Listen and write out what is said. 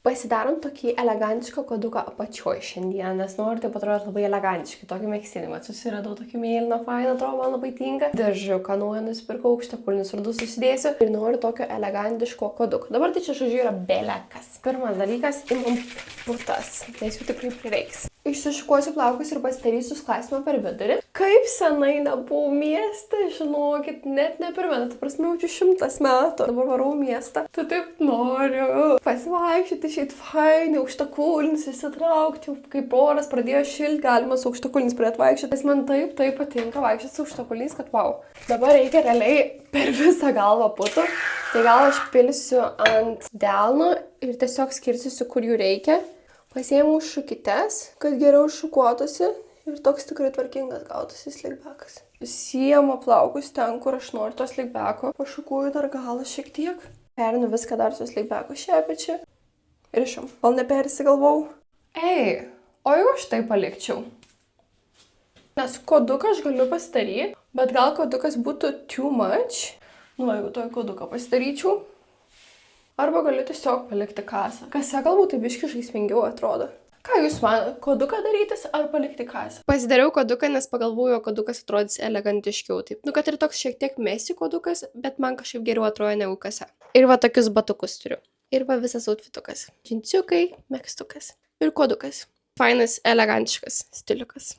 Pasidarom tokį elegantišką koduką apačioj šiandien, nes noriu taip atrodyti labai elegantiškai. Tokį megztinį susiradau, tokį mėlyną fainą, atrodo, man labai tinka. Diržuką naują nusipirkau, aukštakulnius rudus susidėsiu ir noriu tokio elegantiško koduko. Dabar tai čia, žodžiu, yra belekas. Pirmas dalykas, imam putas, nes jų tikrai prireiks. Išsišukuosiu plaukus ir pasidarysiu sklaistymą per vidurį. Kaip senai nebuvau mieste, žinokit, net neprimenu, ta prasme, jaučiu 100 metų. Dabar varau miestą, tai taip noriu pasivaikščioti, išeit fainai, aukštakulnius įsitraukti, kaip oras pradėjo šilti, galima su aukštakulnius pradėti vaikščioti. Nes man taip patinka vaikščioti su aukštakulniais, kad wow. Dabar reikia realiai per visą galvą putų. Tai gal aš pilsiu ant delno ir tiesiog skirsiu, kur jų reikia. Pasiėmiau šukytes, kad geriau šukuotųsi ir toks tikrai tvarkingas gautųsi slikbekas. Siemu plaukus ten, kur aš noriu to slikbeko. Pašukuoju dar galą šiek tiek. Perinu viską dar su slikbeku šepečiu. Ir išim. Gal nepersigalvau? Ei, o jeigu aš tai palikčiau? Nes koduką aš galiu pasidaryti, bet gal kodukas būtų too much. Nu, jeigu toj koduką pasidaryčiau. Arba galiu tiesiog palikti kasą. Kase galbūt tai biški žaismingiau atrodo. Ką jūs manote, koduką darytis ar palikti kasą? Pasidariau koduką, nes pagalvojau, kodukas atrodys elegantiškiau. Taip, kad ir toks šiek tiek mesi kodukas, bet man kažkaip geriau atrodo negu kase. Ir va tokius batukus turiu. Ir va visas outfitukas. Džinsiukai, megztukas ir kodukas. Fainas, elegantiškas stiliukas.